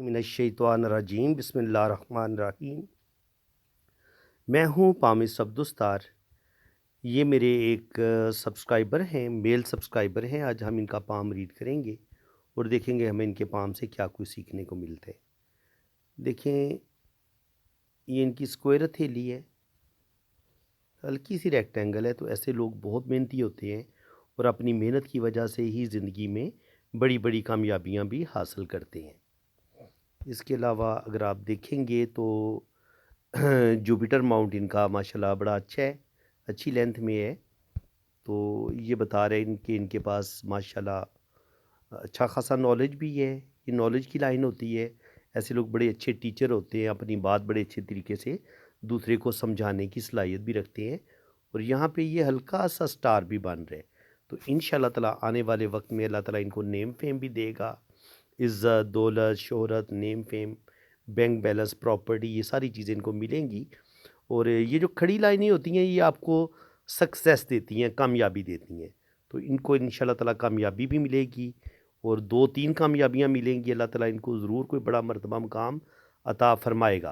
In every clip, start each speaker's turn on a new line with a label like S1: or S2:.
S1: मिनश्शैतानिर्रजीम बिस्मिल्लाहिर्रहमानिर्रहीम। मैं हूँ पामिस अब्दुस्तार। ये मेरे एक सब्सक्राइबर हैं, मेल सब्सक्राइबर हैं। आज हम इनका पाम रीड करेंगे और देखेंगे हमें इनके पाम से क्या कुछ सीखने को मिलता है। देखें, ये इनकी स्क्वायर हथेली है, हल्की सी रेक्टेंगल है। तो ऐसे लोग बहुत मेहनती होते हैं और अपनी मेहनत की वजह से ही ज़िंदगी में बड़ी बड़ी कामयाबियाँ भी हासिल करते हैं। इसके अलावा अगर आप देखेंगे तो जुपिटर माउंट इनका माशाल्लाह बड़ा अच्छा है, अच्छी लेंथ में है। तो ये बता रहे हैं इनके इनके पास माशाल्लाह अच्छा खासा नॉलेज भी है। ये नॉलेज की लाइन होती है। ऐसे लोग बड़े अच्छे टीचर होते हैं, अपनी बात बड़े अच्छे तरीके से दूसरे को समझाने की सलाहियत भी रखते हैं। और यहाँ पे ये हल्का सा स्टार भी बन रहे हैं। तो इंशाल्लाह ताला आने वाले वक्त में अल्लाह ताला इनको नेम फेम भी देगा। इज़्ज़त, दौलत, शोहरत, name fame, bank balance, property, ये सारी चीज़ें इनको मिलेंगी। और ये जो खड़ी लाइनें होती हैं ये आपको सक्सेस देती हैं, कामयाबी देती हैं। तो इनको इंशाल्लाह ताला कामयाबी भी मिलेगी और 2-3 कामयाबियाँ मिलेंगी। अल्लाह ताला इनको ज़रूर कोई बड़ा मर्तबा मुकाम अता फ़रमाएगा।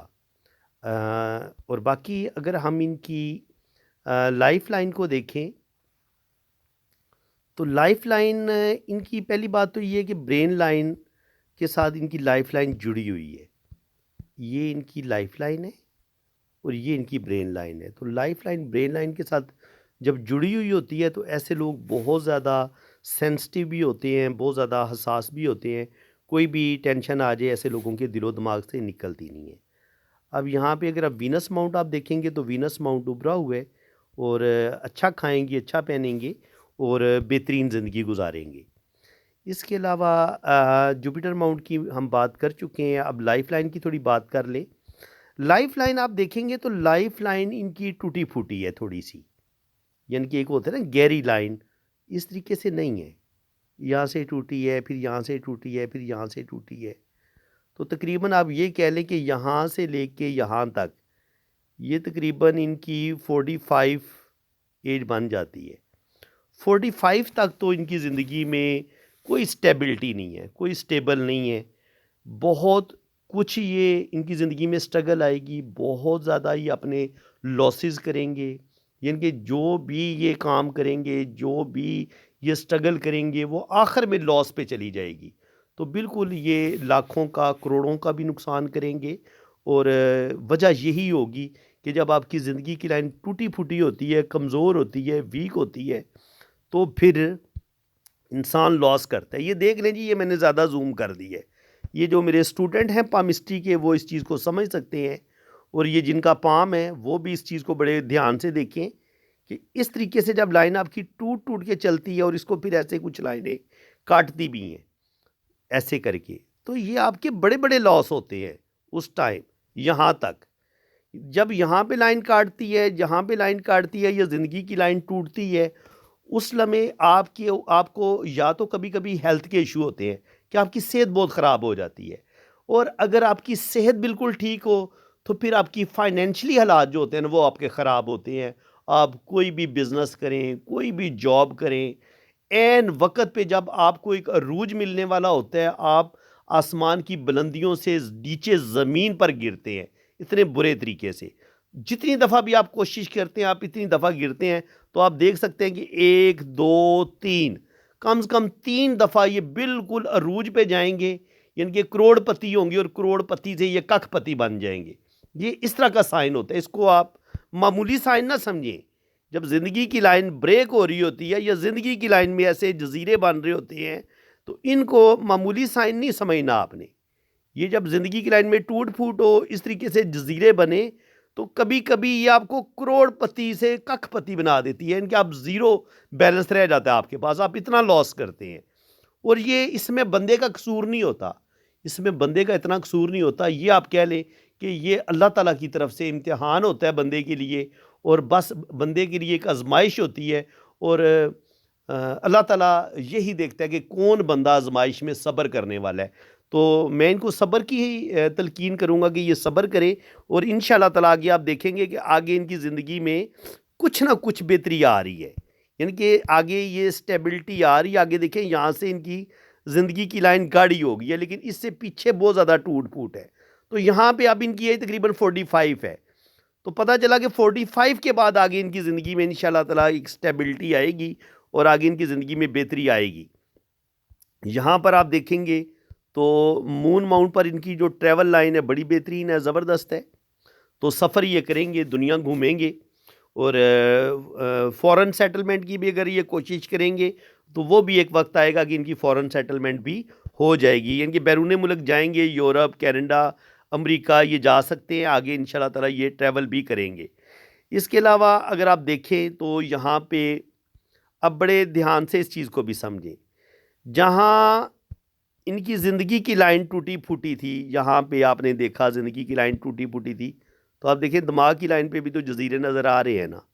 S1: और बाकी अगर हम इनकी लाइफ़ लाइन को देखें तो लाइफ़ लाइन इनकी पहली बात तो ये है कि ब्रेन लाइन के साथ इनकी लाइफ़ लाइन जुड़ी हुई है। ये इनकी लाइफ़ लाइन है और ये इनकी ब्रेन लाइन है। तो लाइफ लाइन ब्रेन लाइन के साथ जब जुड़ी हुई होती है तो ऐसे लोग बहुत ज़्यादा सेंसिटिव भी होते हैं, बहुत ज़्यादा हसास भी होते हैं। कोई भी टेंशन आ जाए ऐसे लोगों के दिलो दिमाग से निकलती नहीं है। अब यहाँ पे अगर आप वीनस माउंट आप देखेंगे तो वीनस माउंट उभरा हुआ है और अच्छा खाएंगे, अच्छा पहनेंगे और बेहतरीन ज़िंदगी गुजारेंगे। इसके अलावा जुपिटर माउंट की हम बात कर चुके हैं। अब लाइफ लाइन की थोड़ी बात कर लें। लाइफ लाइन आप देखेंगे तो लाइफ लाइन इनकी टूटी फूटी है थोड़ी सी, यानी कि एक होता है ना गहरी लाइन, इस तरीके से नहीं है। यहाँ से टूटी है, फिर यहाँ से टूटी है, फिर यहाँ से टूटी है। तो तकरीबन आप ये कह लें कि यहाँ से लेके यहाँ तक ये तकरीबन इनकी 45 एज बन जाती है। 45 तक तो इनकी ज़िंदगी में कोई स्टेबिलिटी नहीं है, कोई स्टेबल नहीं है। बहुत कुछ ये इनकी ज़िंदगी में स्ट्रगल आएगी, बहुत ज़्यादा ये अपने लॉसेस करेंगे। यानी कि जो भी ये काम करेंगे, जो भी ये स्ट्रगल करेंगे, वो आखिर में लॉस पे चली जाएगी। तो बिल्कुल ये लाखों का, करोड़ों का भी नुकसान करेंगे। और वजह यही होगी कि जब आपकी ज़िंदगी की लाइन टूटी-फूटी होती है, कमज़ोर होती है, वीक होती है, तो फिर इंसान लॉस करता है। ये देख लें जी, ये मैंने ज़्यादा जूम कर दी है। ये जो मेरे स्टूडेंट हैं पामिस्ट्री के, वो इस चीज़ को समझ सकते हैं। और ये जिनका पाम है वो भी इस चीज़ को बड़े ध्यान से देखें कि इस तरीके से जब लाइन आपकी टूट टूट के चलती है और इसको फिर ऐसे कुछ लाइनें काटती भी हैं ऐसे करके, तो ये आपके बड़े बड़े लॉस होते हैं उस टाइम। यहाँ तक जब यहाँ पे लाइन काटती है, जहाँ पे लाइन काटती है, या ज़िंदगी की लाइन टूटती है, उस लम्हे आपको या तो कभी-कभी हेल्थ के इश्यू होते हैं कि आपकी सेहत बहुत ख़राब हो जाती है। और अगर आपकी सेहत बिल्कुल ठीक हो तो फिर आपकी फाइनेंशियली हालात जो होते हैं ना वो आपके ख़राब होते हैं। आप कोई भी बिज़नेस करें, कोई भी जॉब करें, ऐन वक़्त पे जब आपको एक अरूज मिलने वाला होता है, आप आसमान की बुलंदियों से नीचे ज़मीन पर गिरते हैं, इतने बुरे तरीके से। जितनी दफ़ा भी आप कोशिश करते हैं, आप इतनी दफ़ा गिरते हैं। तो आप देख सकते हैं कि 1, 2, 3, कम से कम 3 दफ़ा ये बिल्कुल अरूज पे जाएँगे, यानी कि करोड़पति होंगे और करोड़पति से ये कखपति बन जाएँगे। ये इस तरह का साइन होता है, इसको आप मामूली साइन ना समझें। जब ज़िंदगी की लाइन ब्रेक हो रही होती है या ज़िंदगी की लाइन में ऐसे जज़ीरे बन रहे होते हैं, तो इनको मामूली साइन नहीं समझना आपने। ये जब ज़िंदगी की लाइन में टूट-फूट हो, इस तरीके से जज़ीरे बने, तो कभी-कभी ये आपको करोड़पति से कखपति बना देती है। यानी कि आप ज़ीरो बैलेंस रह जाता है आपके पास, आप इतना लॉस करते हैं। और ये इसमें बंदे का कसूर नहीं होता, इसमें बंदे का इतना कसूर नहीं होता। ये आप कह लें कि ये अल्लाह ताला की तरफ से इम्तिहान होता है बंदे के लिए, और बस बंदे के लिए एक आज़माइश होती है। और अल्लाह ताला यही देखता है कि कौन बंदा आज़माइश में सब्र करने वाला है। तो मैं इनको सब्र की ही तलकीन करूँगा कि ये सब्र करें। और इंशाअल्लाह ताला आगे आप देखेंगे कि आगे इनकी ज़िंदगी में कुछ ना कुछ बेहतरी आ रही है, यानी कि आगे ये स्टेबिलिटी आ रही है। आगे देखें यहाँ से इनकी ज़िंदगी की लाइन गाढ़ी हो गई है, लेकिन इससे पीछे बहुत ज़्यादा टूट फूट है। तो यहाँ पे अब इनकी एज तकरीबन 45 है। तो पता चला कि 45 के बाद आगे इनकी ज़िंदगी में इंशाल्लाह ताला एक स्टेबिलिटी आएगी और आगे इनकी ज़िंदगी में बेहतरी आएगी। यहाँ पर आप देखेंगे तो मून माउंट पर इनकी जो ट्रैवल लाइन है बड़ी बेहतरीन है, ज़बरदस्त है। तो सफ़र ये करेंगे, दुनिया घूमेंगे और फ़ॉरेन सेटलमेंट की भी अगर ये कोशिश करेंगे तो वो भी एक वक्त आएगा कि इनकी फ़ॉरेन सेटलमेंट भी हो जाएगी। इनके बैरून मुल्क जाएंगे, यूरोप, कनाडा, अमेरिका ये जा सकते हैं, आगे इंशाल्लाह ताला ये ट्रैवल भी करेंगे। इसके अलावा अगर आप देखें तो यहाँ पे अब बड़े ध्यान से इस चीज़ को भी समझें, जहाँ इनकी ज़िंदगी की लाइन टूटी फूटी थी, यहाँ पे आपने देखा ज़िंदगी की लाइन टूटी फूटी थी, तो आप देखें दिमाग की लाइन पे भी तो जजीरे नज़र आ रहे हैं ना।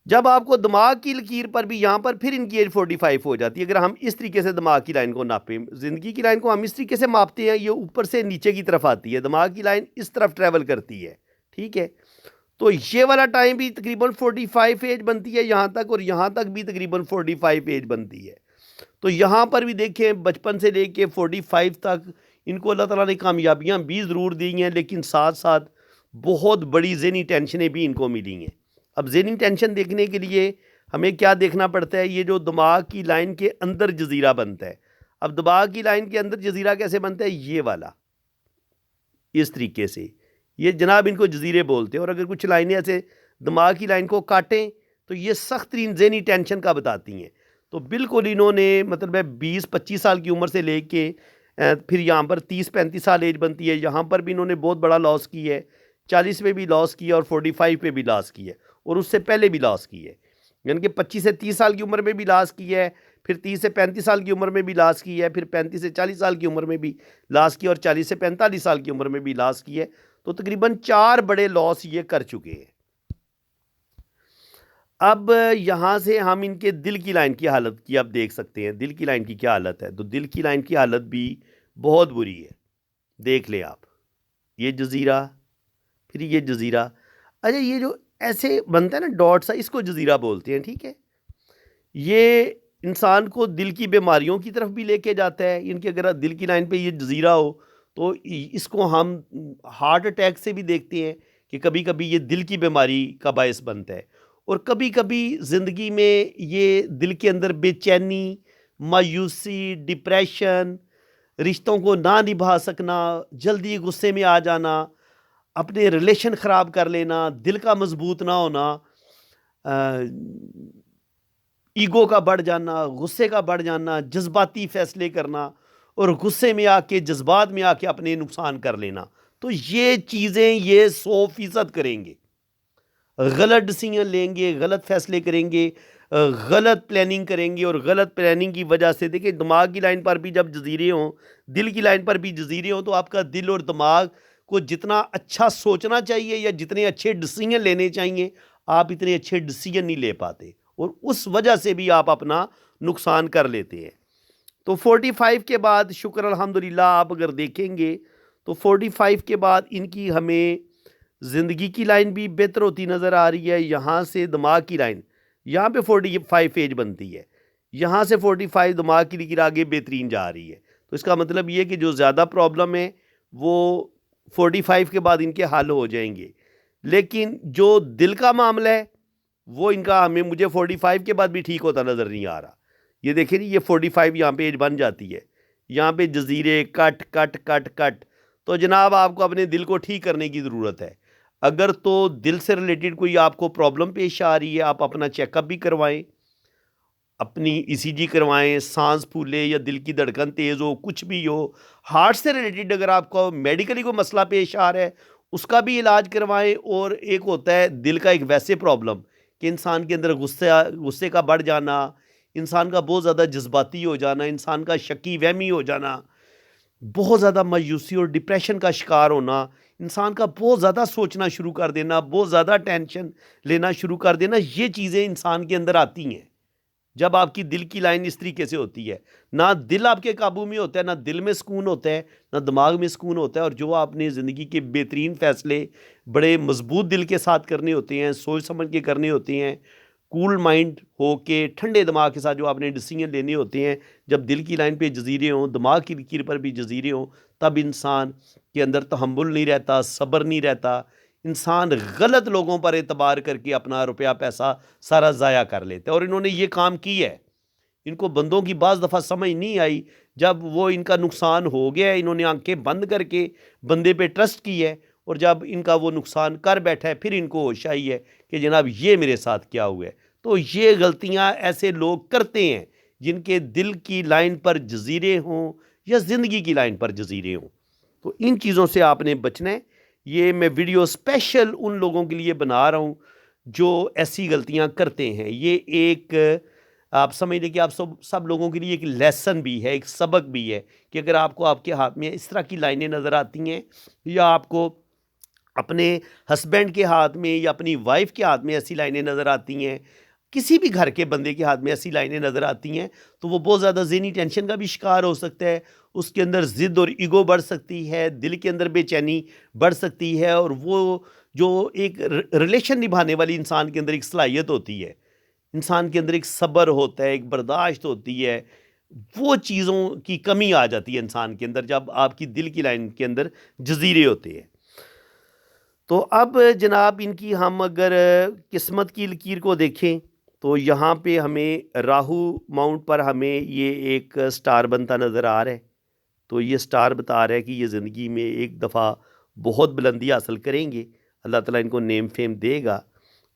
S1: जब आपको दिमाग की लकीर पर भी यहाँ पर फिर इनकी एज 45 हो जाती है। अगर हम इस तरीके से दिमाग की लाइन को नापें, ज़िंदगी की लाइन को हम इस तरीके से मापते हैं, ये ऊपर से नीचे की तरफ आती है, दिमाग की लाइन इस तरफ ट्रैवल करती है, ठीक है। तो ये वाला टाइम भी तकरीबन 45 एज बनती है यहाँ तक, और यहाँ तक भी तकरीबन 45 एज बनती है। तो यहाँ पर भी देखें बचपन से लेके 45 तक इनको अल्लाह ताला ने कामयाबियाँ भी ज़रूर दी हैं, लेकिन साथ साथ बहुत बड़ी ज़हनी टेंशनें भी इनको मिली हैं। अब ज़हनी टेंशन देखने के लिए हमें क्या देखना पड़ता है, ये जो दिमाग की लाइन के अंदर जजीरा बनता है। अब दिमाग की लाइन के अंदर जजीरा कैसे बनता है, ये वाला इस तरीके से, ये जनाब इनको जजीरे बोलते हैं। और अगर कुछ लाइनें ऐसे दिमाग की लाइन को काटें तो ये सख्त तरीन ज़हनी टेंशन का बताती हैं। तो बिल्कुल इन्होंने मतलब है 20-25 साल की उम्र से लेके फिर यहाँ पर 30-35 साल एज बनती है, यहाँ पर भी इन्होंने बहुत बड़ा लॉस की है, 40 में भी लॉस किया और 45 पे भी लॉस की है, और उससे पहले भी लॉस की है। यानी कि 25 से 30 साल की उम्र में भी लॉस की है, फिर 30 से 35 साल की उम्र में भी लॉस की है, फिर 35 से 40 साल की उम्र में भी लॉस की, और 40 से 45 साल की उम्र में भी लॉस की है। तो तकरीबन 4 बड़े लॉस ये कर चुके हैं। अब यहाँ से हम इनके दिल की लाइन की हालत की आप देख सकते हैं, दिल की लाइन की क्या हालत है। तो दिल की लाइन की हालत भी बहुत बुरी है, देख लें आप, ये जजीरा, फिर ये जजीरा। अच्छा, ये जो ऐसे बनता है ना डॉट सा, इसको जजीरा बोलते हैं, ठीक है। ये इंसान को दिल की बीमारियों की तरफ भी लेके जाता है। इनके अगर दिल की लाइन पे ये जजीरा हो तो इसको हम हार्ट अटैक से भी देखते हैं कि कभी कभी ये दिल की बीमारी का बायस बनता है। और कभी कभी ज़िंदगी में ये दिल के अंदर बेचैनी, मायूसी, डिप्रेशन, रिश्तों को ना निभा सकना, जल्दी गुस्से में आ जाना, अपने रिलेशन ख़राब कर लेना, दिल का मजबूत ना होना, ईगो का बढ़ जाना, गुस्से का बढ़ जाना, जज्बाती फ़ैसले करना, और गुस्से में आके जज्बात में आके अपने नुकसान कर लेना। तो ये चीज़ें ये 100% करेंगे, गलत डिसीजन लेंगे, गलत फ़ैसले करेंगे, गलत प्लानिंग करेंगे, और गलत प्लानिंग की वजह से देखिए दिमाग की लाइन पर भी जब जजीरे हों, दिल की लाइन पर भी जजीरे हों, तो आपका दिल और दिमाग को जितना अच्छा सोचना चाहिए या जितने अच्छे डिसीजन लेने चाहिए, आप इतने अच्छे डिसीजन नहीं ले पाते, और उस वजह से भी आप अपना नुकसान कर लेते हैं। तो 45 के बाद शुक्र अल्हम्दुलिल्लाह आप अगर देखेंगे तो 45 के बाद इनकी हमें ज़िंदगी की लाइन भी बेहतर होती नज़र आ रही है। यहाँ से दिमाग की लाइन, यहाँ पे 45 एज बनती है, यहाँ से 45 दिमाग की लकीर आगे बेहतरीन जा रही है। तो इसका मतलब ये कि जो ज़्यादा प्रॉब्लम है वो 45 के बाद इनके हल हो जाएंगे, लेकिन जो दिल का मामला है वो इनका हमें मुझे 45 के बाद भी ठीक होता नज़र नहीं आ रहा। ये देखिए नहीं, ये 45 यहाँ पे एज बन जाती है, यहाँ पे जजीरे कट कट कट कट। तो जनाब आपको अपने दिल को ठीक करने की ज़रूरत है। अगर तो दिल से रिलेटेड कोई आपको प्रॉब्लम पेश आ रही है, आप अपना चेकअप भी करवाएं, अपनी ईसीजी करवाएं, सांस फूले या दिल की धड़कन तेज़ हो, कुछ भी हो। हार्ट से रिलेटेड अगर आपको मेडिकली कोई मसला पेश आ रहा है उसका भी इलाज करवाएं। और एक होता है दिल का एक वैसे प्रॉब्लम कि इंसान के अंदर गुस्से का बढ़ जाना, इंसान का बहुत ज़्यादा जज्बाती हो जाना, इंसान का शकी वहमी हो जाना, बहुत ज़्यादा मायूसी और डिप्रेशन का शिकार होना, इंसान का बहुत ज़्यादा सोचना शुरू कर देना, बहुत ज़्यादा टेंशन लेना शुरू कर देना, ये चीज़ें इंसान के अंदर आती हैं जब आपकी दिल की लाइन इस तरीके से होती है। ना दिल आपके काबू में होता है, ना दिल में सुकून होता है, ना दिमाग में सुकून होता है। और जो आपने ज़िंदगी के बेहतरीन फ़ैसले बड़े मजबूत दिल के साथ करने होते हैं, सोच समझ के करने होते हैं, कूल माइंड हो के ठंडे दिमाग के साथ जो आपने डिसीजन लेने होते हैं, जब दिल की लाइन पे जजीरे हों, दिमाग की लकीर पर भी जजीरे हों, तब इंसान के अंदर तहम्मुल नहीं रहता, सब्र नहीं रहता। इंसान गलत लोगों पर एतबार करके अपना रुपया पैसा सारा ज़ाया कर लेता है, और इन्होंने ये काम किया है। इनको बंदों की बाज़ दफ़ा समझ नहीं आई, जब वो इनका नुकसान हो गया है, इन्होंने आंखें बंद करके बंदे पे ट्रस्ट की है, और जब इनका वो नुकसान कर बैठा है, फिर इनको होश आई है कि जनाब ये मेरे साथ क्या हुआ है। तो ये गलतियां ऐसे लोग करते हैं जिनके दिल की लाइन पर जजीरे हों या ज़िंदगी की लाइन पर जजीरे हों। तो इन चीज़ों से आपने बचना है। ये मैं वीडियो स्पेशल उन लोगों के लिए बना रहा हूँ जो ऐसी गलतियां करते हैं। ये एक आप समझ लें कि आप सब लोगों के लिए एक लेसन भी है, एक सबक भी है कि अगर आपको आपके हाथ में इस तरह की लाइनें नज़र आती हैं, या आपको अपने हस्बैंड के हाथ में या अपनी वाइफ के हाथ में ऐसी लाइनें नज़र आती हैं, किसी भी घर के बंदे के हाथ में ऐसी लाइनें नज़र आती हैं, तो वो बहुत ज़्यादा ज़हनी टेंशन का भी शिकार हो सकता है। उसके अंदर ज़िद और ईगो बढ़ सकती है, दिल के अंदर बेचैनी बढ़ सकती है, और वो जो एक रिलेशन निभाने वाली इंसान के अंदर एक सलाहियत होती है, इंसान के अंदर एक सब्र होता है, एक बर्दाश्त होती है, वो चीज़ों की कमी आ जाती है इंसान के अंदर जब आपकी दिल की लाइन के अंदर जजीरे होते हैं। तो अब जनाब इनकी हम अगर किस्मत की लकीर को देखें, तो यहाँ पे हमें राहु माउंट पर हमें ये एक स्टार बनता नज़र आ रहा है। तो ये स्टार बता रहा है कि ये ज़िंदगी में एक दफ़ा बहुत बुलंदी हासिल करेंगे, अल्लाह ताला इनको नेम फेम देगा।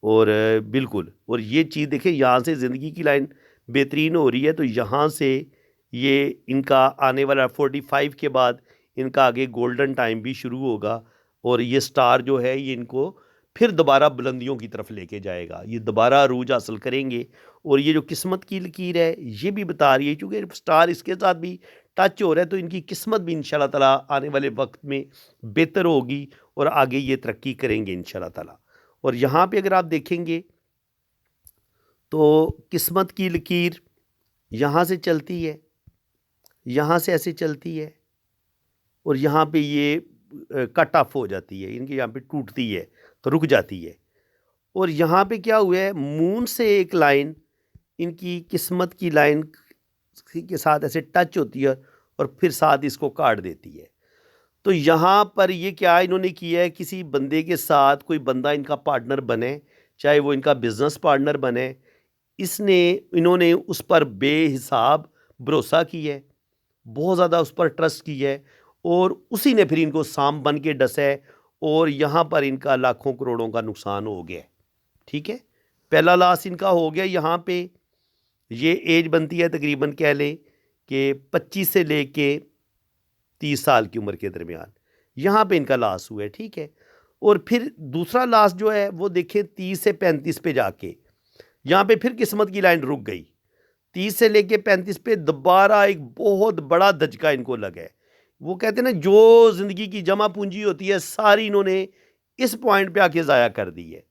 S1: और बिल्कुल, और ये चीज़ देखें, यहाँ से ज़िंदगी की लाइन बेहतरीन हो रही है, तो यहाँ से ये इनका आने वाला 45 के बाद इनका आगे गोल्डन टाइम भी शुरू होगा, और ये स्टार जो है ये इनको फिर दोबारा बुलंदियों की तरफ लेके जाएगा, ये दोबारा अरूज हासिल करेंगे। और ये जो किस्मत की लकीर है ये भी बता रही है, क्योंकि स्टार इसके साथ भी टच हो रहा है, तो इनकी किस्मत भी इंशाल्लाह ताला आने वाले वक्त में बेहतर होगी, और आगे ये तरक्की करेंगे इंशाल्लाह ताला। और यहाँ पे अगर आप देखेंगे तो किस्मत की लकीर यहाँ से चलती है, यहाँ से ऐसे चलती है, और यहाँ पे ये कट ऑफ हो जाती है, इनके यहाँ पे टूटती है, तो रुक जाती है। और यहाँ पे क्या हुआ है, मून से एक लाइन इनकी किस्मत की लाइन के साथ ऐसे टच होती है, और फिर साथ इसको काट देती है। तो यहाँ पर ये क्या इन्होंने किया है, किसी बंदे के साथ कोई बंदा इनका पार्टनर बने, चाहे वो इनका बिजनेस पार्टनर बने, इन्होंने उस पर बेहिसाब भरोसा किया है, बहुत ज़्यादा उस पर ट्रस्ट किया है, और उसी ने फिर इनको सांप बन के डसा है, और यहाँ पर इनका लाखों करोड़ों का नुकसान हो गया। ठीक है, पहला लॉस इनका हो गया। यहाँ पे ये एज बनती है तकरीबन कह लें कि 25 से लेके 30 साल की उम्र के दरमियान, यहाँ पे इनका लॉस हुआ है। ठीक है, और फिर दूसरा लॉस जो है वो देखें 30 से 35 पे जाके, यहाँ पे फिर किस्मत की लाइन रुक गई। 30 से लेके 35 पे दोबारा एक बहुत बड़ा धचका इनको लगा है। वो कहते हैं ना, जो ज़िंदगी की जमा पूंजी होती है सारी इन्होंने इस पॉइंट पे आके ज़ाया कर दी है।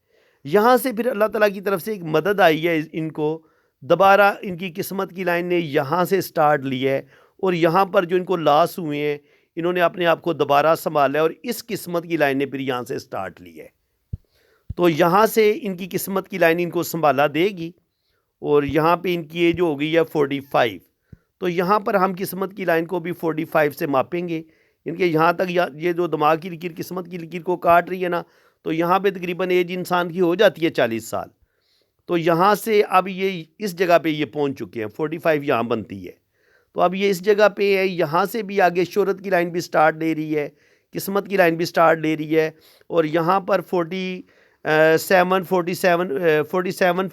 S1: यहाँ से फिर अल्लाह ताला की तरफ से एक मदद आई है, इनको दोबारा इनकी किस्मत की लाइन ने यहाँ से स्टार्ट लिया है, और यहाँ पर जो इनको लॉस हुए हैं इन्होंने अपने आप को दोबारा संभाला है, और इस किस्मत की लाइन ने फिर यहाँ से स्टार्ट लिया है। तो यहाँ से इनकी किस्मत की लाइन इनको संभाला देगी, और यहाँ पे इनकी एज हो गई है 45। तो यहाँ पर हम किस्मत की लाइन को भी 45 से मापेंगे। इनके यहाँ तक ये जो दिमाग की लकीर किस्मत की लकीर को काट रही है ना, तो यहाँ पे तकरीबन एज इंसान की हो जाती है 40 साल। तो यहाँ से अब ये इस जगह पे ये पहुँच चुके हैं, 45 यहाँ बनती है। तो अब ये इस जगह पे है, यहाँ से भी आगे शोहरत की लाइन भी स्टार्ट ले रही है, किस्मत की लाइन भी स्टार्ट ले रही है, और यहाँ पर 47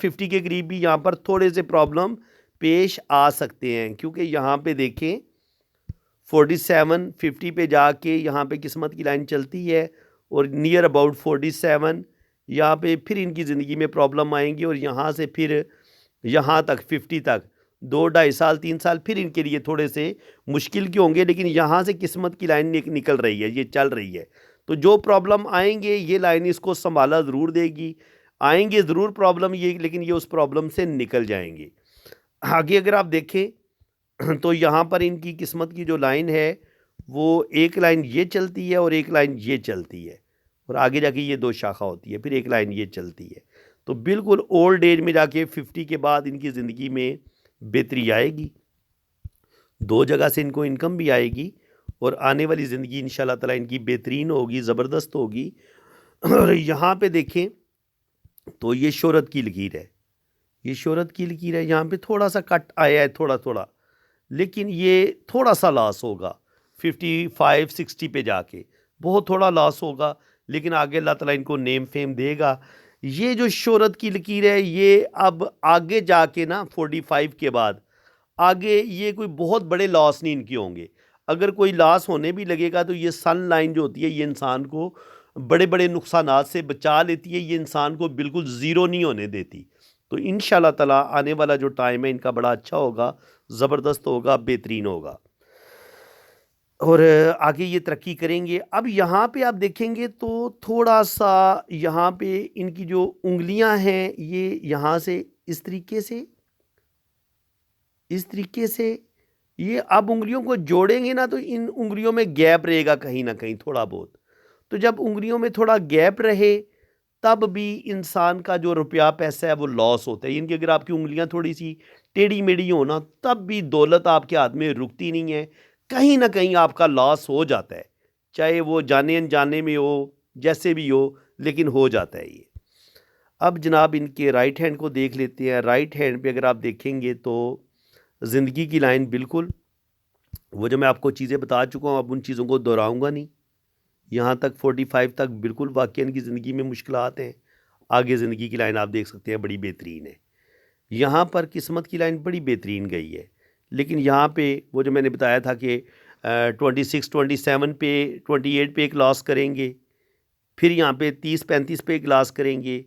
S1: 50 के करीब भी यहाँ पर थोड़े से प्रॉब्लम पेश आ सकते हैं, क्योंकि यहाँ पे देखें 47 50 पे जाके यहाँ पे किस्मत की लाइन चलती है, और नियर अबाउट 47 यहाँ पे फिर इनकी ज़िंदगी में प्रॉब्लम आएंगी, और यहाँ से फिर यहाँ तक 50 तक 2-2.5 साल 3 साल फिर इनके लिए थोड़े से मुश्किल के होंगे, लेकिन यहाँ से किस्मत की लाइन निकल रही है, ये चल रही है। तो जो प्रॉब्लम आएंगे ये लाइन इसको संभाला ज़रूर देगी, आएंगे ज़रूर प्रॉब्लम ये, लेकिन ये उस प्रॉब्लम से निकल जाएंगे। आगे अगर आप देखें तो यहाँ पर इनकी किस्मत की जो लाइन है वो एक लाइन ये चलती है और एक लाइन ये चलती है, और आगे जाके ये दो शाखा होती है, फिर एक लाइन ये चलती है। तो बिल्कुल ओल्ड एज में जाके 50 के बाद इनकी ज़िंदगी में बेहतरी आएगी, 2 जगह से इनको इनकम भी आएगी और आने वाली ज़िंदगी इंशाल्लाह ताला इनकी बेहतरीन होगी, ज़बरदस्त होगी। और यहाँ पे देखें तो ये शोहरत की लकीर है, ये शोहरत की लकीर है, यहाँ पे थोड़ा सा कट आया है थोड़ा थोड़ा, लेकिन ये थोड़ा सा लॉस होगा 55-60 पे जाके, बहुत थोड़ा लॉस होगा, लेकिन आगे अल्लाह ताला इनको नेम फेम देगा। ये जो शोहरत की लकीर है ये अब आगे जाके ना 45 के बाद आगे ये कोई बहुत बड़े लॉस नहीं इनके होंगे। अगर कोई लॉस होने भी लगेगा तो ये सन लाइन जो होती है ये इंसान को बड़े बड़े नुकसानात से बचा लेती है, ये इंसान को बिल्कुल ज़ीरो नहीं होने देती। तो इंशाल्लाह ताला आने वाला जो टाइम है इनका बड़ा अच्छा होगा, ज़बरदस्त होगा, बेहतरीन होगा और आगे ये तरक्की करेंगे। अब यहाँ पे आप देखेंगे तो थोड़ा सा यहाँ पे इनकी जो उंगलियाँ हैं ये यहाँ से इस तरीके से ये अब उंगलियों को जोड़ेंगे ना तो इन उंगलियों में गैप रहेगा कहीं ना कहीं थोड़ा बहुत। तो जब उंगलियों में थोड़ा गैप रहे तब भी इंसान का जो रुपया पैसा है वो लॉस होता है। इनकी अगर आपकी उंगलियां थोड़ी सी टेढ़ी मेढ़ी हो ना तब भी दौलत आपके हाथ में रुकती नहीं है, कहीं ना कहीं आपका लॉस हो जाता है, चाहे वो जाने अनजाने में हो जैसे भी हो, लेकिन हो जाता है ये। अब जनाब इनके राइट हैंड को देख लेते हैं। राइट हैंड पे अगर आप देखेंगे तो ज़िंदगी की लाइन बिल्कुल वो जो मैं आपको चीज़ें बता चुका हूँ, अब उन चीज़ों को दोहराऊंगा नहीं। यहाँ तक 45 तक बिल्कुल वाकई इनकी ज़िंदगी में मुश्किलात हैं। आगे ज़िंदगी की लाइन आप देख सकते हैं बड़ी बेहतरीन है। यहाँ पर किस्मत की लाइन बड़ी बेहतरीन गई है, लेकिन यहाँ पे वो जो मैंने बताया था कि 26 27 पे 28 पे एक लॉस करेंगे, फिर यहाँ पे 30-35 पे एक लॉस करेंगे,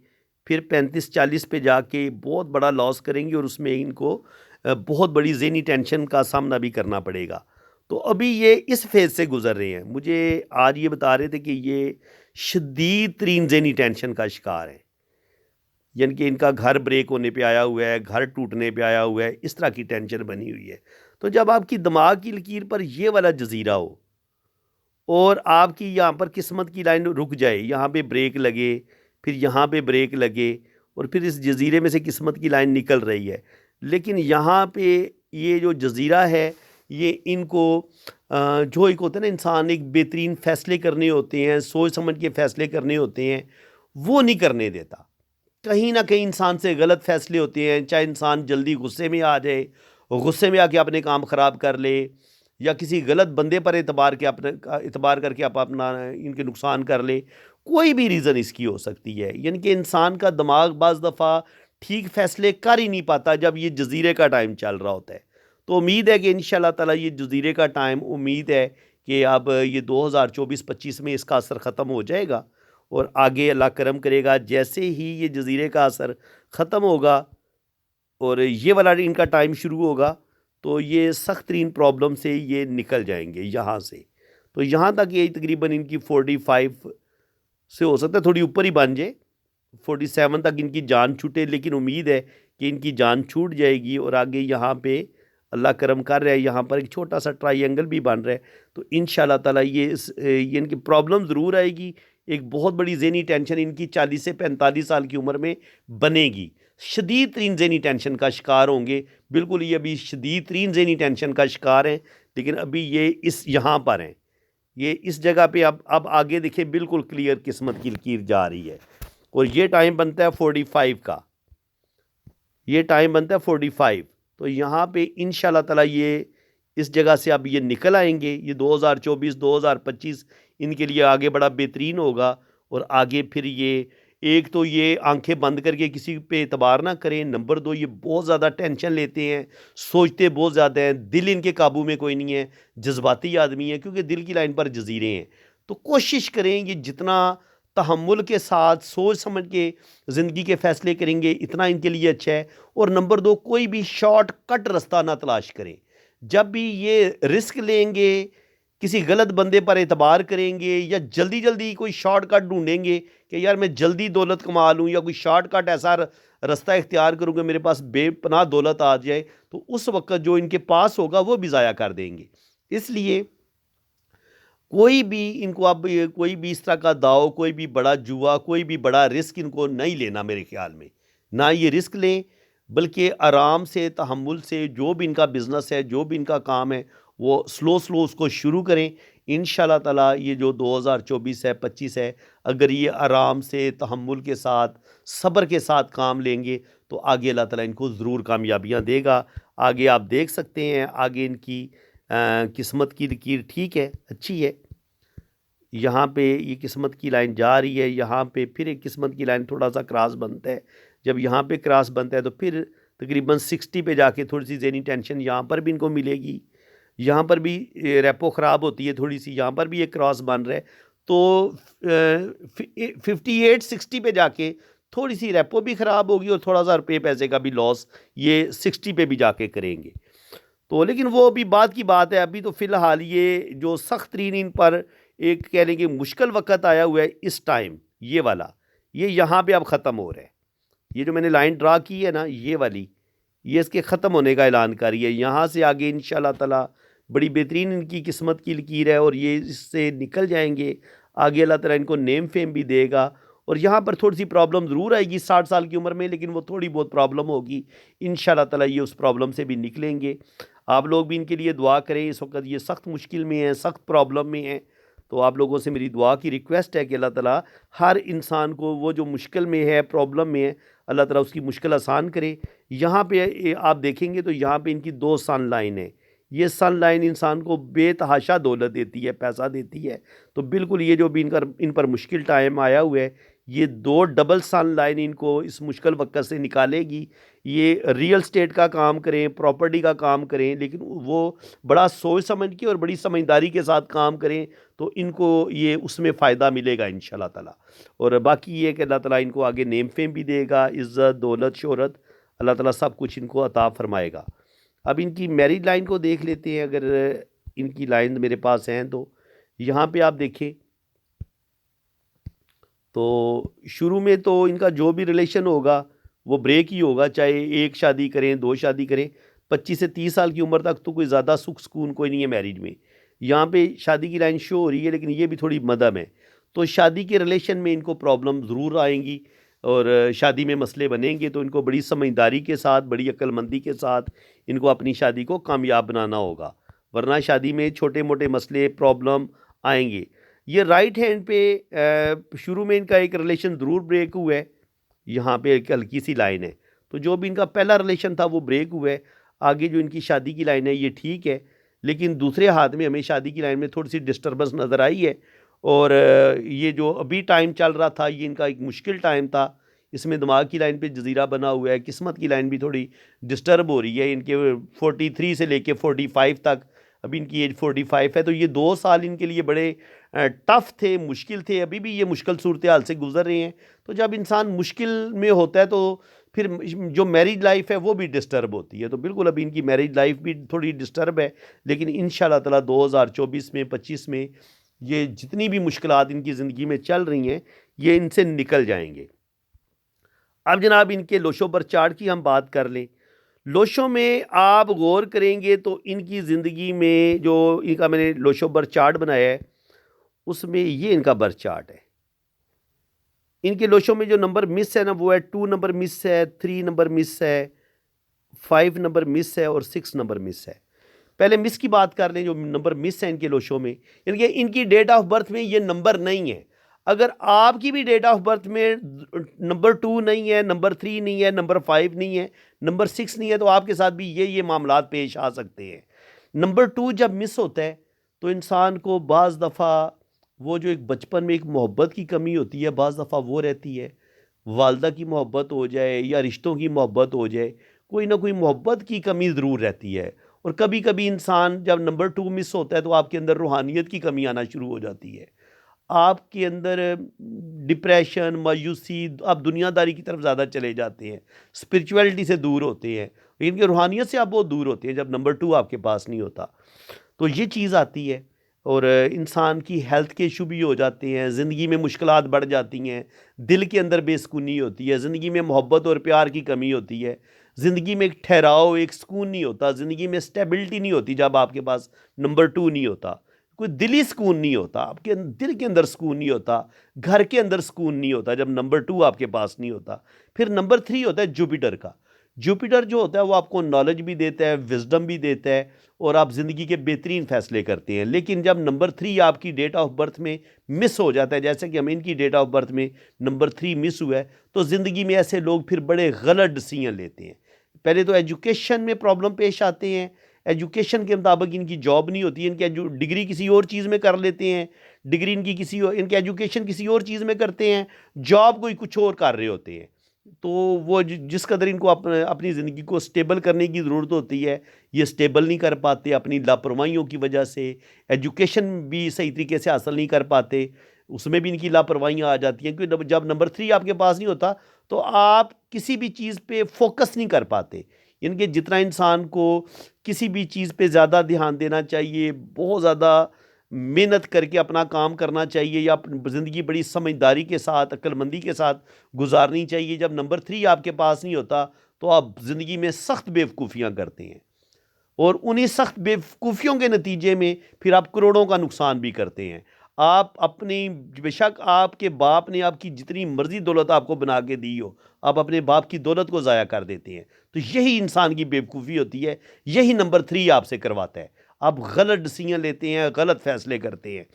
S1: फिर 35-40 पे जाके बहुत बड़ा लॉस करेंगे और उसमें इनको बहुत बड़ी ज़हनी टेंशन का सामना भी करना पड़ेगा। तो अभी ये इस फेज़ से गुज़र रहे हैं। मुझे आज ये बता रहे थे कि ये शदीद तरीन ज़हनी टेंशन का शिकार हैं, यानी कि इनका घर ब्रेक होने पे आया हुआ है, घर टूटने पे आया हुआ है, इस तरह की टेंशन बनी हुई है। तो जब आपकी दिमाग की लकीर पर ये वाला जजीरा हो और आपकी यहाँ पर किस्मत की लाइन रुक जाए, यहाँ पे ब्रेक लगे, फिर यहाँ पे ब्रेक लगे और फिर इस जजीरे में से किस्मत की लाइन निकल रही है, लेकिन यहाँ पे ये जो जजीरा है ये इनको जो एक होता है ना इंसान एक बेहतरीन फ़ैसले करने होते हैं, सोच समझ के फ़ैसले करने होते हैं, वो नहीं करने देता। कहीं ना कहीं इंसान से गलत फ़ैसले होते हैं, चाहे इंसान जल्दी गुस्से में आ जाए, गुस्से में आके अपने काम ख़राब कर ले, या किसी गलत बंदे पर एतबार करके आप अपना इनके नुकसान कर ले, कोई भी रीज़न इसकी हो सकती है। यानी कि इंसान का दिमाग बाज़ दफ़ा ठीक फ़ैसले कर ही नहीं पाता जब ये जजीरे का टाइम चल रहा होता है। तो उम्मीद है कि इंशाल्लाह ताला ये जजीरे का टाइम, उम्मीद है कि अब ये 2024-25 में इसका असर ख़त्म हो जाएगा और आगे अल्लाह करम करेगा। जैसे ही ये जजीरे का असर ख़त्म होगा और ये वाला इनका टाइम शुरू होगा तो ये सख्त तरीन प्रॉब्लम से ये निकल जाएंगे यहाँ से। तो यहाँ तक ये तकरीबन इनकी 45 से हो सकता है थोड़ी ऊपर ही बन जाए, 47 तक इनकी जान छूटे, लेकिन उम्मीद है कि इनकी जान छूट जाएगी और आगे यहाँ पे अल्लाह करम कर रहा है, यहाँ पर एक छोटा सा ट्रायंगल भी बन रहा है। तो इंशाल्लाह ताला ये इनकी प्रॉब्लम ज़रूर आएगी, एक बहुत बड़ी ज़हनी टेंशन इनकी 40 से 45 साल की उम्र में बनेगी, शदीद तरीन ज़हनी टेंशन का शिकार होंगे। बिल्कुल ये अभी शदीद तरीन ज़हनी टेंशन का शिकार हैं, लेकिन अभी ये इस यहाँ पर हैं, ये इस जगह पे अब आगे देखिए बिल्कुल क्लियर किस्मत की लकीर जा रही है और ये टाइम बनता है 45 का, ये टाइम बनता है 45। तो यहाँ पे इंशाल्लाह ताला ये इस जगह से अब ये निकल आएंगे। ये 2024-2025 इनके लिए आगे बड़ा बेहतरीन होगा और आगे फिर ये एक तो ये आंखें बंद करके किसी पे एतबार ना करें, नंबर 2 ये बहुत ज़्यादा टेंशन लेते हैं, सोचते बहुत ज़्यादा हैं, दिल इनके काबू में कोई नहीं है, जज्बाती आदमी है क्योंकि दिल की लाइन पर जजीरे हैं। तो कोशिश करें ये जितना तहम्मुल के साथ सोच समझ के ज़िंदगी के फ़ैसले करेंगे इतना इनके लिए अच्छा है। और नंबर 2 कोई भी शॉर्टकट रास्ता ना तलाश करें। जब भी ये रिस्क लेंगे, किसी गलत बंदे पर एतबार करेंगे या जल्दी जल्दी कोई शॉर्टकट ढूंढेंगे कि यार मैं जल्दी दौलत कमा लूँ या कोई शॉर्टकट ऐसा रास्ता इख्तियार करूँगा मेरे पास बेपनाह दौलत आ जाए, तो उस वक्त जो इनके पास होगा वो भी ज़ाया कर देंगे। इसलिए कोई भी इनको अब कोई भी इस तरह का दाव, कोई भी बड़ा जुआ, कोई भी बड़ा रिस्क इनको नहीं लेना मेरे ख्याल में। ना ये रिस्क लें, बल्कि आराम से, तहम्मुल से जो भी इनका बिज़नेस है, जो भी इनका काम है, वो स्लो स्लो उसको शुरू करें। इंशाल्लाह ताला ये जो 2024 है, 25 है, अगर ये आराम से, तहम्मुल के साथ, सब्र के साथ काम लेंगे तो आगे अल्लाह ताला इनको ज़रूर कामयाबियाँ देगा। आगे आप देख सकते हैं, आगे इनकी किस्मत की लकीर ठीक है, अच्छी है। यहाँ पे ये किस्मत की लाइन जा रही है, यहाँ पे फिर एक किस्मत की लाइन थोड़ा सा क्रॉस बनता है। जब यहाँ पे क्रॉस बनता है तो फिर तकरीबन 60 पे जाके थोड़ी सी ज़हनी टेंशन यहाँ पर भी इनको मिलेगी। यहाँ पर भी रेपो ख़राब होती है थोड़ी सी, यहाँ पर भी एक क्रॉस बन रहा है। तो 58-60 पे जाके थोड़ी सी रेपो भी ख़राब होगी और थोड़ा सा रुपये पैसे का भी लॉस ये 60 पे भी जाके करेंगे। तो लेकिन वो अभी बाद की बात है। अभी तो फ़िलहाल ये जो सख्त तरीन इन पर एक कह लें कि मुश्किल वक़्त आया हुआ है इस टाइम, ये वाला, ये यहाँ पे अब ख़त्म हो रहा है। ये जो मैंने लाइन ड्रा की है ना, ये वाली, ये इसके ख़त्म होने का ऐलान कर रही है। यहाँ से आगे इंशाल्लाह ताला बड़ी बेहतरीन इनकी किस्मत की लकीर है और ये इससे निकल जाएंगे। आगे अल्लाह ताला इनको नेम फेम भी देगा। और यहाँ पर थोड़ी सी प्रॉब्लम ज़रूर आएगी 60 साल की उम्र में, लेकिन वो थोड़ी बहुत प्रॉब्लम होगी। इंशाल्लाह ताला ये उस प्रॉब्लम से भी निकलेंगे। आप लोग भी इनके लिए दुआ करें। इस वक्त ये सख्त मुश्किल में हैं, सख्त प्रॉब्लम में हैं। तो आप लोगों से मेरी दुआ की रिक्वेस्ट है कि अल्लाह ताला हर इंसान को, वो जो मुश्किल में है, प्रॉब्लम में है, अल्लाह ताला उसकी मुश्किल आसान करे। यहाँ पे आप देखेंगे तो यहाँ पे इनकी 2 सन लाइन है। ये सन लाइन इंसान को बेतहाशा दौलत देती है, पैसा देती है। तो बिल्कुल ये जो भी इन पर मुश्किल टाइम आया हुआ है, ये 2 डबल सन लाइन इनको इस मुश्किल वक्त से निकालेगी। ये रियल स्टेट का काम करें, प्रॉपर्टी का काम करें, लेकिन वो बड़ा सोच समझ के और बड़ी समझदारी के साथ काम करें तो इनको ये उसमें फ़ायदा मिलेगा इंशाल्लाह ताला। और बाकी ये कि अल्लाह ताला इनको आगे नेम फेम भी देगा, इज़्ज़त, दौलत, शोहरत, अल्लाह ताला सब कुछ इनको अता फ़रमाएगा। अब इनकी मैरिज लाइन को देख लेते हैं। अगर इनकी लाइन मेरे पास हैं तो यहाँ पे आप देखें तो शुरू में तो इनका जो भी रिलेशन होगा वो ब्रेक ही होगा, चाहे एक शादी करें, 2 शादी करें। 25 से 30 साल की उम्र तक तो कोई ज़्यादा सुख सुकून कोई नहीं है मैरिज में। यहाँ पे शादी की लाइन शो हो रही है, लेकिन ये भी थोड़ी मध्यम है। तो शादी के रिलेशन में इनको प्रॉब्लम ज़रूर आएंगी और शादी में मसले बनेंगे। तो इनको बड़ी समझदारी के साथ, बड़ी अक्लमंदी के साथ इनको अपनी शादी को कामयाब बनाना होगा, वरना शादी में छोटे मोटे मसले, प्रॉब्लम आएंगे। ये राइट हैंड पे शुरू में इनका एक रिलेशन ज़रूर ब्रेक हुआ है। यहाँ पे एक हल्की सी लाइन है। तो जो भी इनका पहला रिलेशन था वो ब्रेक हुआ है। आगे जो इनकी शादी की लाइन है ये ठीक है, लेकिन दूसरे हाथ में हमें शादी की लाइन में थोड़ी सी डिस्टर्बेंस नज़र आई है। और ये जो अभी टाइम चल रहा था ये इनका एक मुश्किल टाइम था। इसमें दिमाग की लाइन पे जजीरा बना हुआ है, किस्मत की लाइन भी थोड़ी डिस्टर्ब हो रही है। इनके 43 से लेके 45 तक, अभी इनकी एज 45 है। तो ये 2 साल इनके लिए बड़े टफ़ थे, मुश्किल थे। अभी भी ये मुश्किल सूरत हाल से गुजर रहे हैं। तो जब इंसान मुश्किल में होता है तो फिर जो मैरिज लाइफ है वो भी डिस्टर्ब होती है। तो बिल्कुल अभी इनकी मैरिज लाइफ भी थोड़ी डिस्टर्ब है, लेकिन इंशाल्लाह ताला 2024 में, 25 में ये जितनी भी मुश्किलात इनकी ज़िंदगी में चल रही हैं ये इनसे निकल जाएंगे। अब जनाब इनके लोशो बर चार्ट की हम बात कर लें। लोशो में आप गौर करेंगे तो इनकी ज़िंदगी में जो इनका मैंने लोशो बर चार्ट बनाया है उसमें ये इनका बर्थ चार्ट है। इनके लोशो में जो नंबर मिस है ना वो है 2 नंबर मिस है, 3 नंबर मिस है, 5 नंबर मिस है और 6 नंबर मिस है। पहले मिस की बात कर लें। जो नंबर मिस है इनके लोशो में, इनकी डेट ऑफ बर्थ में ये नंबर नहीं है। अगर आपकी भी डेट ऑफ बर्थ में नंबर 2 नहीं है, नंबर 3 नहीं है, नंबर 5 नहीं है, नंबर 6 नहीं है, तो आपके साथ भी ये मामलात पेश आ सकते हैं। नंबर 2 जब मिस होता है तो इंसान को बाज़ दफ़ा वो जो एक बचपन में एक मोहब्बत की कमी होती है, बाज़ दफ़ा वो रहती है। वालदा की मोहब्बत हो जाए या रिश्तों की मोहब्बत हो जाए, कोई ना कोई मोहब्बत की कमी ज़रूर रहती है। और कभी कभी इंसान जब नंबर 2 मिस होता है तो आपके अंदर रूहानियत की कमी आना शुरू हो जाती है। आपके अंदर डिप्रेशन, मायूसी, आप दुनियादारी की तरफ ज़्यादा चले जाते हैं, स्पिरिचुअलिटी से दूर होते हैं, इनके रूहानियत से आप बहुत दूर होते हैं जब नंबर 2 आपके पास नहीं होता। तो ये चीज़ आती है। और इंसान की हेल्थ के इशू भी हो जाते हैं, ज़िंदगी में मुश्किलात बढ़ जाती हैं, दिल के अंदर बेसुकूनी होती है, ज़िंदगी में मोहब्बत और प्यार की कमी होती है, ज़िंदगी में एक ठहराव, एक सुकून नहीं होता, ज़िंदगी में स्टेबिलिटी नहीं होती जब आपके पास नंबर 2 नहीं होता। कोई दिली सुकून नहीं होता, आपके दिल के अंदर सुकून नहीं होता, घर के अंदर सुकून नहीं होता जब नंबर 2 आपके पास नहीं होता। फिर नंबर 3 होता है जुपिटर का। जुपिटर जो होता है वो आपको नॉलेज भी देता है, विजडम भी देता है और आप ज़िंदगी के बेहतरीन फैसले करते हैं। लेकिन जब नंबर 3 आपकी डेट ऑफ बर्थ में मिस हो जाता है, जैसे कि हम इनकी डेट ऑफ बर्थ में नंबर 3 मिस हुआ है, तो ज़िंदगी में ऐसे लोग फिर बड़े गलत डिसीजन लेते हैं। पहले तो एजुकेशन में प्रॉब्लम पेश आते हैं, एजुकेशन के मुताबिक इनकी जॉब नहीं होती, इनकी डिग्री किसी और चीज़ में कर लेते हैं, डिग्री इनकी किसी और, इनकी एजुकेशन किसी और चीज़ में करते हैं, जॉब कोई कुछ और कर रहे होते हैं। तो वो जिस कदर इनको अपनी ज़िंदगी को स्टेबल करने की ज़रूरत होती है, ये स्टेबल नहीं कर पाते अपनी लापरवाहियों की वजह से। एजुकेशन भी सही तरीके से हासिल नहीं कर पाते, उसमें भी इनकी लापरवाहियाँ आ जाती हैं, क्योंकि जब नंबर 3 आपके पास नहीं होता तो आप किसी भी चीज़ पे फोकस नहीं कर पाते। इनके जितना इंसान को किसी भी चीज़ पे ज़्यादा ध्यान देना चाहिए, बहुत ज़्यादा मेहनत करके अपना काम करना चाहिए, या अपनी ज़िंदगी बड़ी समझदारी के साथ, अक्लमंदी के साथ गुजारनी चाहिए। जब नंबर 3 आपके पास नहीं होता तो आप ज़िंदगी में सख्त बेवकूफ़ियाँ करते हैं और उन्हीं सख्त बेवकूफ़ियों के नतीजे में फिर आप करोड़ों का नुकसान भी करते हैं। आप अपनी, बेशक आपके बाप ने आपकी जितनी मर्ज़ी दौलत आपको बना के दी हो, आप अपने बाप की दौलत को ज़ाया कर देते हैं। तो यही इंसान की बेवकूफ़ी होती है, यही नंबर 3 आपसे करवाता है। आप गलत डिसीजन लेते हैं, गलत फ़ैसले करते हैं।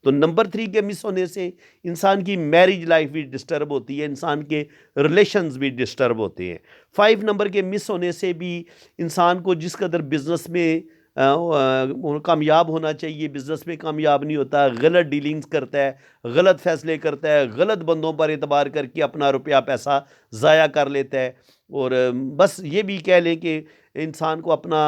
S1: तो नंबर 3 के मिस होने से इंसान की मैरिज लाइफ भी डिस्टर्ब होती है, इंसान के रिलेशंस भी डिस्टर्ब होते हैं। 5 नंबर के मिस होने से भी इंसान को जिस कदर बिज़नेस में कामयाब होना चाहिए, बिज़नेस में कामयाब नहीं होता, गलत डीलिंग्स करता है, गलत फ़ैसले करता है, गलत बंदों पर एतबार करके अपना रुपया पैसा ज़ाया कर लेता है। और बस ये भी कह लें कि इंसान को अपना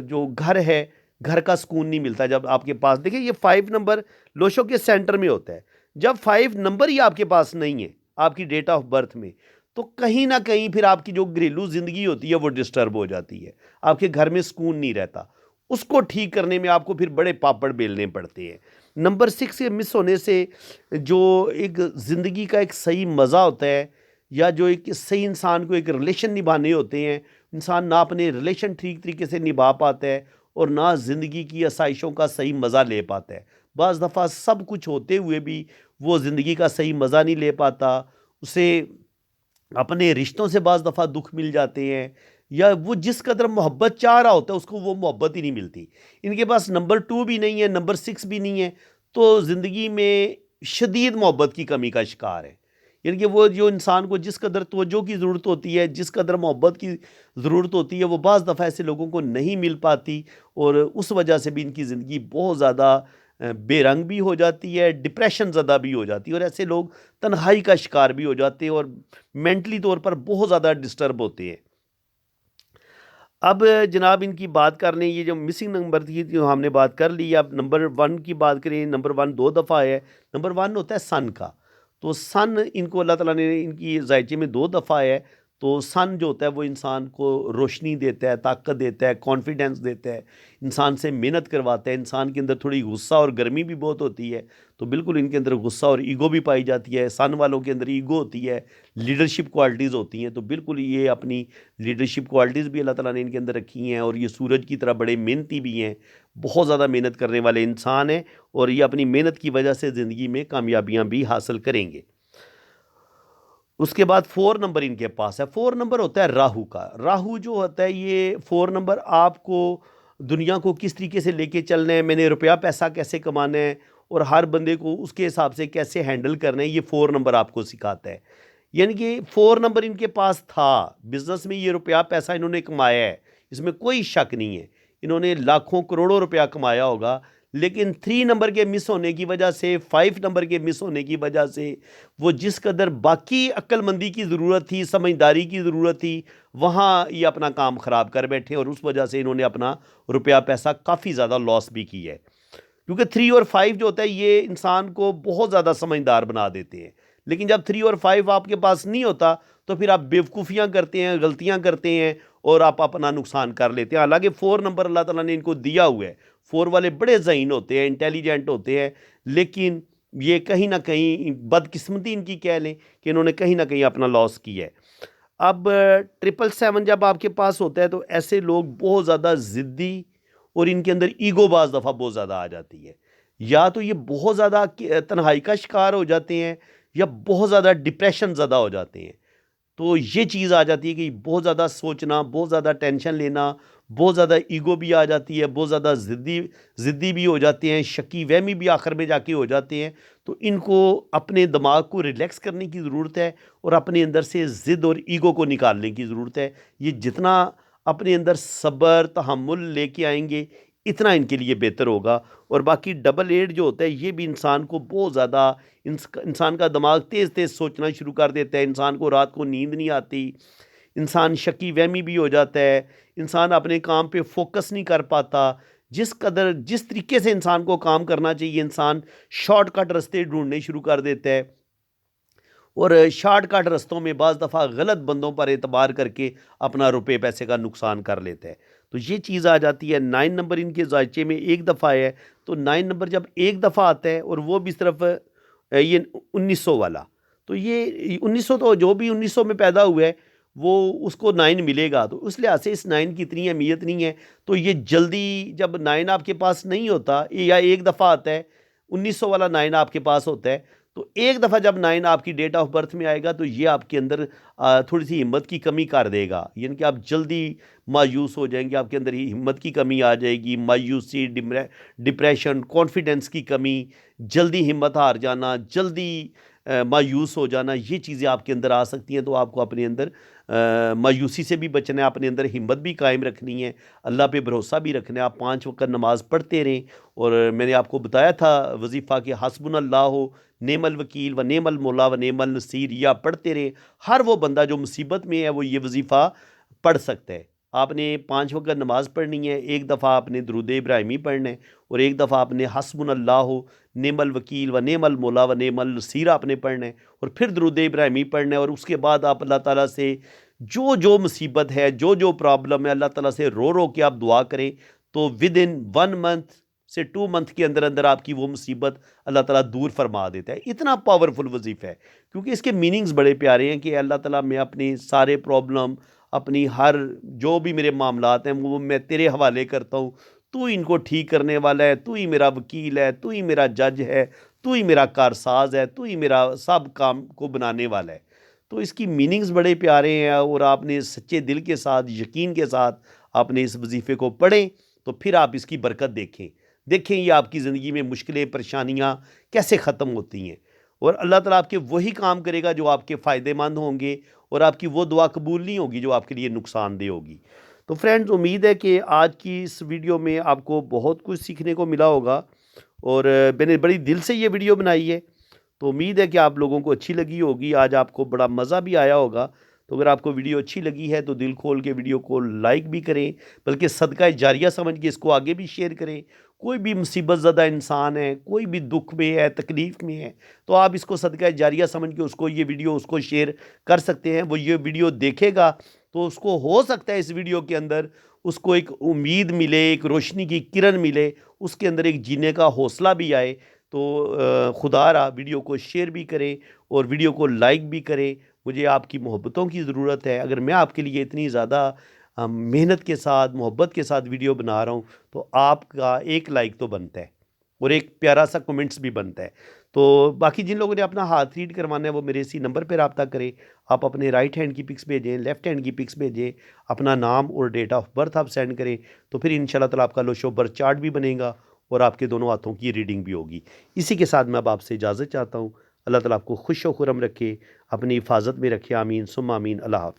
S1: जो घर है, घर का सुकून नहीं मिलता जब आपके पास, देखिए ये 5 नंबर लोशो के सेंटर में होता है। जब 5 नंबर ही आपके पास नहीं है आपकी डेट ऑफ बर्थ में, तो कहीं ना कहीं फिर आपकी जो घरेलू ज़िंदगी होती है वो डिस्टर्ब हो जाती है, आपके घर में सुकून नहीं रहता। उसको ठीक करने में आपको फिर बड़े पापड़ बेलने पड़ते हैं। नंबर 6 के मिस होने से जो एक ज़िंदगी का एक सही मज़ा होता है, या जो एक सही इंसान को एक रिलेशन निभाने होते हैं, इंसान ना अपने रिलेशन ठीक तरीके से निभा पाता है और ना ज़िंदगी की आसाइशों का सही मज़ा ले पाता है। बाज़ दफ़ा सब कुछ होते हुए भी वो ज़िंदगी का सही मज़ा नहीं ले पाता, उसे अपने रिश्तों से बाज़ दफ़ा दुख मिल जाते हैं, या वो जिस कदर मोहब्बत चाह रहा होता है उसको वो मोहब्बत ही नहीं मिलती। इनके पास नंबर 2 भी नहीं है, नंबर 6 भी नहीं है, तो ज़िंदगी में शदीद मोहब्बत की कमी का शिकार है। यानी कि वो जो इंसान को जिस कदर तवज्जो की ज़रूरत होती है, जिस कदर मोहब्बत की ज़रूरत होती है, वो बाज़ दफ़ा ऐसे लोगों को नहीं मिल पाती और उस वजह से भी इनकी ज़िंदगी बहुत ज़्यादा बेरंग भी हो जाती है, डिप्रेशन ज़्यादा भी हो जाती है और ऐसे लोग तन्हाई का शिकार भी हो जाते हैं और मेंटली तौर पर बहुत ज़्यादा डिस्टर्ब होते हैं। अब जनाब इनकी बात कर लें, ये जो मिसिंग नंबर थी जो हमने बात कर ली, अब नंबर 1 की बात करें। नंबर 1 2 दफ़ा है। नंबर 1 होता है सन का, तो सन इनको अल्लाह ताला ने इनकी ज़ायचे में 2 दफ़ा है। तो सन जो होता है वो इंसान को रोशनी देता है, ताकत देता है, कॉन्फिडेंस देता है, इंसान से मेहनत करवाता है। इंसान के अंदर थोड़ी गुस्सा और गर्मी भी बहुत होती है, तो बिल्कुल इनके अंदर गुस्सा और ईगो भी पाई जाती है। सन वालों के अंदर ईगो होती है, लीडरशिप क्वालिटीज़ होती हैं, तो बिल्कुल ये अपनी लीडरशिप क्वालिटीज़ भी अल्लाह ताला ने इनके अंदर रखी हैं और ये सूरज की तरह बड़े मेहनती भी हैं, बहुत ज़्यादा मेहनत करने वाले इंसान हैं और ये अपनी मेहनत की वजह से ज़िंदगी में कामयाबियाँ भी हासिल करेंगे। उसके बाद 4 नंबर इनके पास है। 4 नंबर होता है राहु का। राहु जो होता है, ये 4 नंबर आपको दुनिया को किस तरीके से लेके चलना है, मैंने रुपया पैसा कैसे कमाना है और हर बंदे को उसके हिसाब से कैसे हैंडल करना है, ये 4 नंबर आपको सिखाता है। यानी कि 4 नंबर इनके पास था, बिज़नेस में ये रुपया पैसा इन्होंने कमाया है, इसमें कोई शक नहीं है। इन्होंने लाखों करोड़ों रुपया कमाया होगा, लेकिन 3 नंबर के मिस होने की वजह से, 5 नंबर के मिस होने की वजह से वो जिस कदर बाकी अक्लमंदी की ज़रूरत थी, समझदारी की ज़रूरत थी, वहाँ ये अपना काम ख़राब कर बैठे और उस वजह से इन्होंने अपना रुपया पैसा काफ़ी ज़्यादा लॉस भी किया है। क्योंकि 3 और 5 जो होता है ये इंसान को बहुत ज़्यादा समझदार बना देते हैं, लेकिन जब 3 और 5 आपके पास नहीं होता तो फिर आप बेवकूफ़ियाँ करते हैं, गलतियाँ करते हैं और आप अपना नुकसान कर लेते हैं। हालांकि 4 नंबर अल्लाह ताला ने इनको दिया हुआ है, 4 वाले बड़े ज़हीन होते हैं, इंटेलिजेंट होते हैं, लेकिन ये कहीं ना कहीं बदकिस्मती इनकी कह लें कि इन्होंने कहीं ना कहीं अपना लॉस किया है। अब 777 जब आपके पास होता है तो ऐसे लोग बहुत ज़्यादा ज़िद्दी और इनके अंदर ईगो बाज़ दफ़ा बहुत ज़्यादा आ जाती है। या तो ये बहुत ज़्यादा तन्हाई का शिकार हो जाते हैं, या बहुत ज़्यादा डिप्रेशन ज़्यादा हो जाते हैं। तो ये चीज़ आ जाती है कि बहुत ज़्यादा सोचना, बहुत ज़्यादा टेंशन लेना, बहुत ज़्यादा ईगो भी आ जाती है, बहुत ज़्यादा ज़िद्दी भी हो जाते हैं, शकी वहमी भी आखिर में जाके हो जाते हैं। तो इनको अपने दिमाग को रिलैक्स करने की ज़रूरत है, और अपने अंदर से ज़िद और ईगो को निकालने की ज़रूरत है। ये जितना अपने अंदर सब्र, तहम्मुल लेके आएंगे, इतना इनके लिए बेहतर होगा। और बाकी डबल एड जो होता है, ये भी इंसान को बहुत ज़्यादा, इंसान का दिमाग तेज़ तेज़ सोचना शुरू कर देता है, इंसान को रात को नींद नहीं आती, इंसान शकी वहमी भी हो जाता है, इंसान अपने काम पे फोकस नहीं कर पाता। जिस तरीके से इंसान को काम करना चाहिए, इंसान शॉर्टकट रास्ते ढूंढने शुरू कर देता है, और शॉर्टकट रास्तों में बाज़ दफ़ा गलत बंदों पर एतबार करके अपना रुपए पैसे का नुकसान कर लेता है। तो ये चीज़ आ जाती है। 9 नंबर इनके ज़ायचे में एक दफ़ा है, तो 9 नंबर जब एक दफ़ा आता है, और वो भी सिर्फ ये 1900 वाला, तो ये 1900, तो जो भी 1900 में पैदा हुआ है वो उसको 9 मिलेगा। तो उस लिहाज से इस 9 की इतनी अहमियत नहीं है। तो ये जल्दी, जब 9 आपके पास नहीं होता, या एक दफ़ा आता है, 1900 वाला 9 आपके पास होता है, तो एक दफ़ा जब 9 आपकी डेट ऑफ बर्थ में आएगा, तो ये आपके अंदर थोड़ी सी हिम्मत की कमी कर देगा, यानी कि आप जल्दी मायूस हो जाएंगे, आपके अंदर ही हिम्मत की कमी आ जाएगी, मायूसी, डिप्रेशन, कॉन्फिडेंस की कमी, जल्दी हिम्मत हार जाना, जल्दी मायूस हो जाना, ये चीज़ें आपके अंदर आ सकती हैं। तो आपको अपने अंदर मायूसी से भी बचना है, अपने अंदर हिम्मत भी कायम रखनी है, अल्लाह पे भरोसा भी रखना है। आप 5 वक़्त नमाज पढ़ते रहें। और मैंने आपको बताया था वजीफ़ा कि हस्बुनल्लाहु नेमल वकील व नेमल मौला व नेमल नसीर, या पढ़ते रहे। हर वो बंदा जो मुसीबत में है, वो ये वजीफ़ा पढ़ सकता है। आपने 5 वक़्त नमाज़ पढ़नी है, एक दफ़ा आपने दुरूद इब्राहिमी पढ़ना है, और एक दफ़ा आपने हस्बुनल्लाहु नेमल वकील व नेमल मौला व नेमल नसीर आपने पढ़ना है, और फिर दुरूद इब्राहिमी पढ़ना है। और उसके बाद आप अल्लाह ताला से जो जो मुसीबत है, जो जो प्रॉब्लम है, अल्लाह ताला से रो रो के आप दुआ करें, तो विद इन 1 मंथ से 2 मंथ के अंदर अंदर आपकी वो मुसीबत अल्लाह ताला दूर फरमा देता है। इतना पावरफुल वजीफ़ा है, क्योंकि इसके मीनिंग्स बड़े प्यारे हैं कि अल्लाह ताला, मैं अपनी सारे प्रॉब्लम, अपनी हर जो भी मेरे मामलात हैं, वो मैं तेरे हवाले करता हूँ। तू इनको ठीक करने वाला है, तू ही मेरा वकील है, तू ही मेरा जज है, तू ही मेरा कारसाज है, तू ही मेरा सब काम को बनाने वाला है। तो इसकी मीनिंग्स बड़े प्यारे हैं, और आपने सच्चे दिल के साथ, यकीन के साथ आपने इस वजीफ़े को पढ़ें, तो फिर आप इसकी बरकत देखें। देखें ये आपकी ज़िंदगी में मुश्किलें, परेशानियाँ कैसे ख़त्म होती हैं, और अल्लाह ताला आपके वही काम करेगा जो आपके फ़ायदेमंद होंगे, और आपकी वो दुआ कबूल नहीं होगी जो आपके लिए नुकसानदेह होगी। तो फ्रेंड्स, उम्मीद है कि आज की इस वीडियो में आपको बहुत कुछ सीखने को मिला होगा, और मैंने बड़ी दिल से ये वीडियो बनाई है। तो उम्मीद है कि आप लोगों को अच्छी लगी होगी, आज आपको बड़ा मज़ा भी आया होगा। तो अगर आपको वीडियो अच्छी लगी है, तो दिल खोल के वीडियो को लाइक भी करें, बल्कि सदका जारिया समझ के इसको आगे भी शेयर करें। कोई भी मुसीबत ज़दा इंसान है, कोई भी दुख में है, तकलीफ़ में है, तो आप इसको सदका जारिया समझ के उसको ये वीडियो उसको शेयर कर सकते हैं। वो ये वीडियो देखेगा, तो उसको हो सकता है इस वीडियो के अंदर उसको एक उम्मीद मिले, एक रोशनी की किरण मिले, उसके अंदर एक जीने का हौसला भी आए। तो खुदा रहा वीडियो को शेयर भी करें, और वीडियो को लाइक भी करें। मुझे आपकी मोहब्बतों की ज़रूरत है। अगर मैं आपके लिए इतनी ज़्यादा मेहनत के साथ, मोहब्बत के साथ वीडियो बना रहा हूँ, तो आपका एक लाइक तो बनता है, और एक प्यारा सा कमेंट्स भी बनता है। तो बाकी जिन लोगों ने अपना हाथ रीड करवाना है, वो मेरे इसी नंबर पर रब्ता करें। आप अपने राइट हैंड की पिक्स भेजें, लेफ़्ट हैंड की पिक्स भेजें, अपना नाम और डेट ऑफ बर्थ आप सेंड करें, तो फिर इंशाल्लाह ताला आपका लोशो बर्थ चार्ट भी बनेगा, और आपके दोनों हाथों की रीडिंग भी होगी। इसी के साथ मैं अब आपसे इजाज़त चाहता हूँ। अल्लाह ताला आपको खुश व खुर्रम रखे, अपनी हिफाजत में रखे। आमीन सुम्मा आमीन। अल्लाह हाफ़िज़।